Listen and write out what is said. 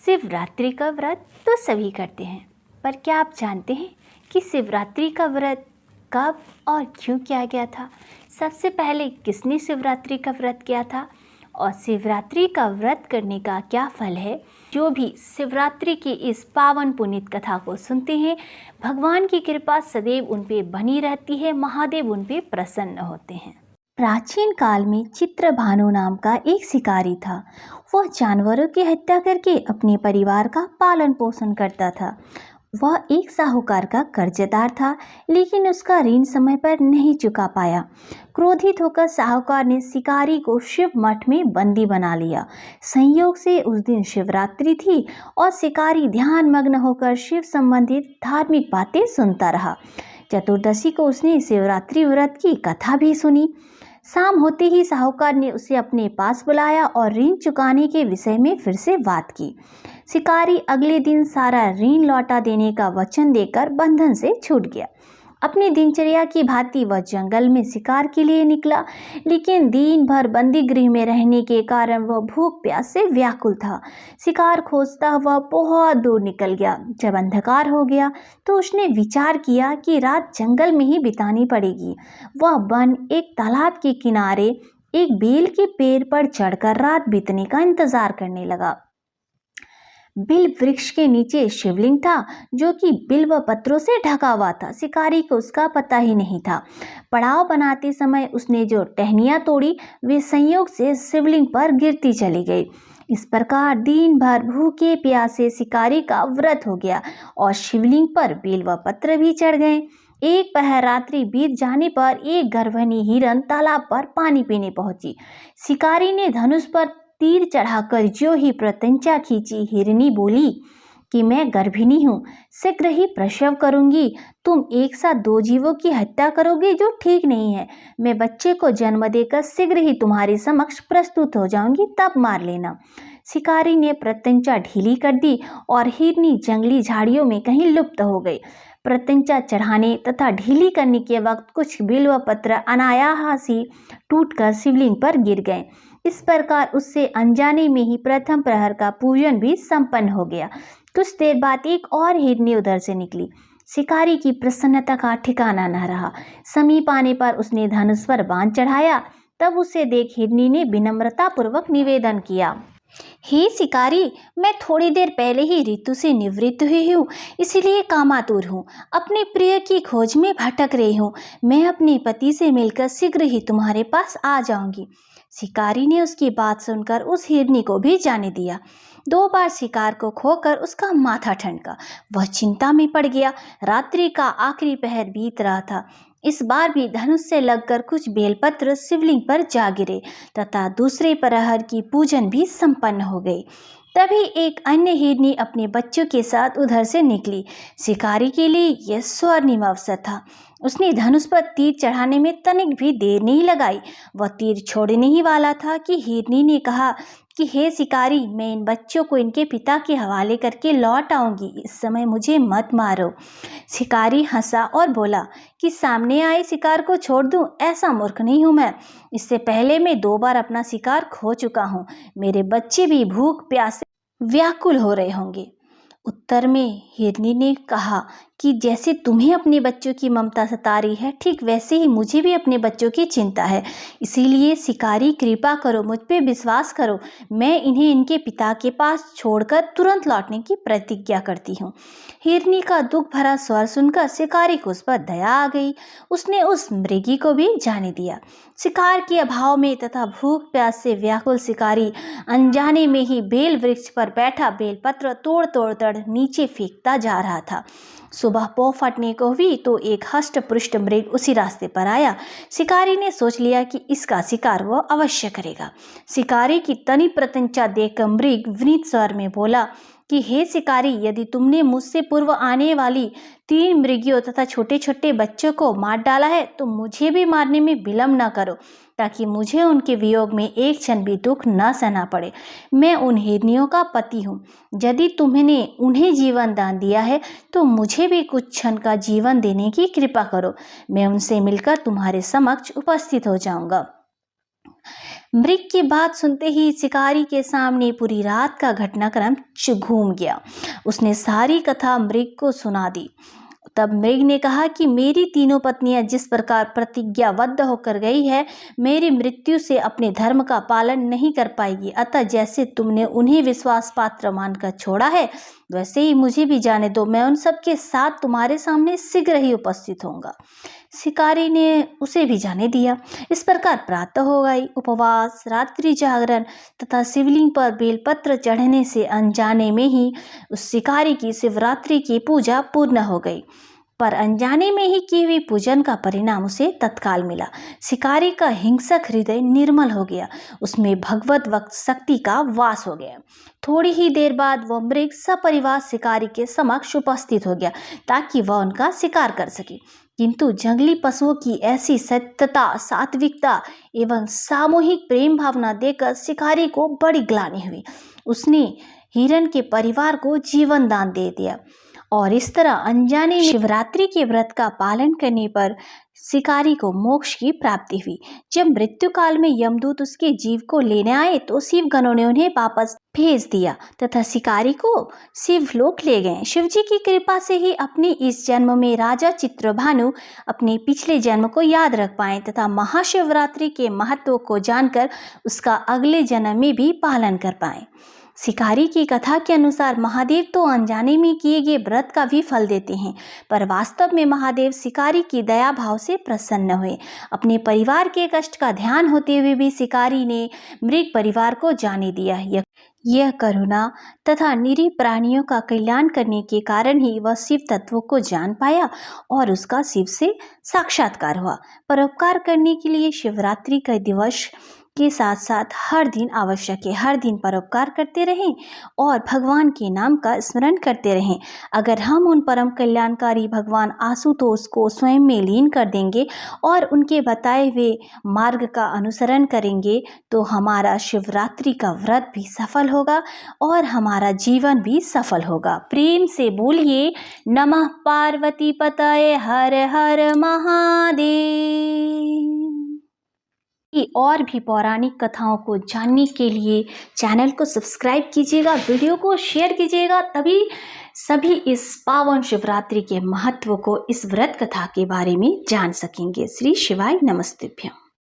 शिवरात्रि का व्रत तो सभी करते हैं, पर क्या आप जानते हैं कि शिवरात्रि का व्रत कब और क्यों किया गया था? सबसे पहले किसने शिवरात्रि का व्रत किया था और शिवरात्रि का व्रत करने का क्या फल है? जो भी शिवरात्रि की इस पावन पुनीत कथा को सुनते हैं, भगवान की कृपा सदैव उन पे बनी रहती है, महादेव उन पे प्रसन्न होते हैं। प्राचीन काल में चित्रभानु नाम का एक शिकारी था। वह जानवरों की हत्या करके अपने परिवार का पालन पोषण करता था। वह एक साहूकार का कर्जदार था, लेकिन उसका ऋण समय पर नहीं चुका पाया। क्रोधित होकर साहूकार ने शिकारी को शिव मठ में बंदी बना लिया। संयोग से उस दिन शिवरात्रि थी और शिकारी ध्यान मग्न होकर शिव संबंधित धार्मिक बातें सुनता रहा। चतुर्दशी को उसने शिवरात्रि व्रत की कथा भी सुनी। शाम होते ही साहूकार ने उसे अपने पास बुलाया और ऋण चुकाने के विषय में फिर से बात की। शिकारी अगले दिन सारा ऋण लौटा देने का वचन देकर बंधन से छूट गया। अपनी दिनचर्या की भांति वह जंगल में शिकार के लिए निकला, लेकिन दिन भर बंदी गृह में रहने के कारण वह भूख प्यास से व्याकुल था। शिकार खोजता हुआ बहुत दूर निकल गया। जब अंधकार हो गया तो उसने विचार किया कि रात जंगल में ही बितानी पड़ेगी। वह वन एक तालाब के किनारे एक बेल के पेड़ पर चढ़कर रात बीतने का इंतजार करने लगा। बिल वृक्ष के नीचे शिवलिंग था, जो कि बिल्व पत्रों से ढका हुआ था। शिकारी को उसका पता ही नहीं था। पड़ाव बनाते समय उसने जो टहनियां तोड़ी वे संयोग से शिवलिंग पर गिरती चली गई। इस प्रकार दिन भर भूखे प्यासे शिकारी का व्रत हो गया और शिवलिंग पर बिल्व पत्र भी चढ़ गए। एक पहर रात्रि बीत जाने पर एक गर्भणी हिरन तालाब पर पानी पीने पहुंची। शिकारी ने धनुष पर तीर चढ़ाकर जो ही प्रत्यंचा खींची, हिरनी बोली कि मैं गर्भिणी हूँ, शीघ्र ही प्रसव करूंगी। तुम एक साथ दो जीवों की हत्या करोगे, जो ठीक नहीं है। मैं बच्चे को जन्म देकर शीघ्र ही तुम्हारे समक्ष प्रस्तुत हो जाऊंगी, तब मार लेना। शिकारी ने प्रत्यंचा ढीली कर दी और हिरनी जंगली झाड़ियों में कहीं लुप्त हो गई। प्रत्यंचा चढ़ाने तथा ढीली करने के वक्त कुछ बिल्व पत्र अनायास ही टूटकर शिवलिंग पर गिर गए। इस प्रकार उससे अनजाने में ही प्रथम प्रहर का पूजन भी संपन्न हो गया। कुछ देर बाद एक और हिरनी उधर से निकली। शिकारी की प्रसन्नता का ठिकाना न रहा। समीप आने पर उसने धनुष पर बाण चढ़ाया। तब उसे देख हिरनी ने विनम्रता पूर्वक निवेदन किया, हे शिकारी, मैं थोड़ी देर पहले ही ऋतु से निवृत्त हुई हूँ, इसलिए कामातुर हूँ। अपने प्रिय की खोज में भटक रही हूँ। मैं अपने पति से मिलकर शीघ्र ही तुम्हारे पास आ जाऊंगी। शिकारी ने उसकी बात सुनकर उस हिरनी को भी जाने दिया। 2 बार शिकार को खोकर उसका माथा ठनका। वह चिंता में पड़ गया। रात्रि का आखिरी पहर बीत रहा था। इस बार भी धनुष से लगकर कुछ बेलपत्र शिवलिंग पर जा गिरे तथा दूसरे प्रहर की पूजन भी संपन्न हो गई। तभी एक अन्य हिरनी अपने बच्चों के साथ उधर से निकली। शिकारी के लिए यह स्वर्णिम अवसर था। उसने धनुष पर तीर चढ़ाने में तनिक भी देर नहीं लगाई। वह तीर छोड़ने ही वाला था कि हिरनी ने कहा कि हे शिकारी, मैं इन बच्चों को इनके पिता के हवाले करके लौट आऊंगी, इस समय मुझे मत मारो। शिकारी हंसा और बोला कि सामने आए शिकार को छोड़ दूं, ऐसा मूर्ख नहीं हूं मैं। इससे पहले मैं 2 बार अपना शिकार खो चुका हूं। मेरे बच्चे भी भूख प्यास से व्याकुल हो रहे होंगे। उत्तर में हिरनी ने कहा कि जैसे तुम्हें अपने बच्चों की ममता सता रही है, ठीक वैसे ही मुझे भी अपने बच्चों की चिंता है। इसीलिए शिकारी, कृपा करो, मुझ पे विश्वास करो। मैं इन्हें इनके पिता के पास छोड़कर तुरंत लौटने की प्रतिज्ञा करती हूँ। हिरनी का दुख भरा स्वर सुनकर शिकारी को उस पर दया आ गई। उसने उस मृगी को भी जाने दिया। शिकार के अभाव में तथा भूख प्यास से व्याकुल शिकारी अनजाने में ही बेल वृक्ष पर बैठा बेलपत्र तोड़ तोड़ कर नीचे फेंकता जा रहा था। सुबह पौ फटने को हुई तो एक हष्ट पुष्ट मृग उसी रास्ते पर आया। शिकारी ने सोच लिया कि इसका शिकार वह अवश्य करेगा। शिकारी की तनी प्रत्यंचा देखकर मृग विनीत स्वर में बोला कि हे शिकारी, यदि तुमने मुझसे पूर्व आने वाली 3 मृगियों तथा छोटे छोटे बच्चों को मार डाला है, तो मुझे भी मारने में विलम्ब न करो, ताकि मुझे उनके वियोग में एक क्षण भी दुख न सहना पड़े। मैं उन हिरनियों का पति हूँ। यदि तुमने उन्हें जीवन दान दिया है तो मुझे भी कुछ क्षण का जीवन देने की कृपा करो। मैं उनसे मिलकर तुम्हारे समक्ष उपस्थित हो जाऊंगा। मृग की बात सुनते ही शिकारी के सामने पूरी रात का घटनाक्रम घूम गया। उसने सारी कथा मृग को सुना दी। तब मृग ने कहा कि मेरी तीनों पत्नियां जिस प्रकार प्रतिज्ञाबद्ध होकर गई है, मेरी मृत्यु से अपने धर्म का पालन नहीं कर पाएगी। अतः जैसे तुमने उन्हें विश्वास पात्र मानकर छोड़ा है, वैसे ही मुझे भी जाने दो। मैं उन सबके साथ तुम्हारे सामने शीघ्र ही उपस्थित होऊंगा। शिकारी ने उसे भी जाने दिया। इस प्रकार प्रातः हो गई। उपवास, रात्रि जागरण तथा शिवलिंग पर बेलपत्र चढ़ने से अनजाने में ही उस शिकारी की शिवरात्रि की पूजा पूर्ण हो गई। पर अनजाने में ही की हुई पूजन का परिणाम उसे तत्काल मिला। शिकारी का हिंसक हृदय निर्मल हो गया, उसमें भगवत वक्त शक्ति का वास हो गया। थोड़ी ही देर बाद वह मृग सपरिवार शिकारी के समक्ष उपस्थित हो गया ताकि वह उनका शिकार कर सके। किंतु जंगली पशुओं की ऐसी सत्यता, सात्विकता एवं सामूहिक प्रेम भावना देखकर शिकारी को बड़ी ग्लानि हुई। उसने हिरण के परिवार को जीवन दान दे दिया और इस तरह अनजाने में शिवरात्रि के व्रत का पालन करने पर शिकारी को मोक्ष की प्राप्ति हुई। जब मृत्यु काल में यमदूत उसके जीव को लेने आए तो शिवगणों ने उन्हें वापस भेज दिया तथा शिकारी को शिवलोक ले गए। शिवजी की कृपा से ही अपने इस जन्म में राजा चित्रभानु अपने पिछले जन्म को याद रख पाए तथा महाशिवरात्रि के महत्व को जानकर उसका अगले जन्म में भी पालन कर पाए। शिकारी की कथा के अनुसार महादेव तो अनजाने में किए गए व्रत का भी फल देते हैं, पर वास्तव में महादेव शिकारी की दया भाव से प्रसन्न हुए। अपने परिवार के कष्ट का ध्यान होते हुए भी शिकारी ने मृग परिवार को जाने दिया। यह करुणा तथा निरीह प्राणियों का कल्याण करने के कारण ही वह शिव तत्व को जान पाया और उसका शिव से साक्षात्कार हुआ। परोपकार करने के लिए शिवरात्रि का दिवस के साथ साथ हर दिन आवश्यक है। हर दिन परोपकार करते रहें और भगवान के नाम का स्मरण करते रहें। अगर हम उन परम कल्याणकारी भगवान आशुतोष को स्वयं में लीन कर देंगे और उनके बताए हुए मार्ग का अनुसरण करेंगे तो हमारा शिवरात्रि का व्रत भी सफल होगा और हमारा जीवन भी सफल होगा। प्रेम से बोलिए नमः पार्वती पतये हर हर महादेव। और भी पौराणिक कथाओं को जानने के लिए चैनल को सब्सक्राइब कीजिएगा, वीडियो को शेयर कीजिएगा, तभी सभी इस पावन शिवरात्रि के महत्व को, इस व्रत कथा के बारे में जान सकेंगे। श्री शिवाय नमस्तुभ्यं।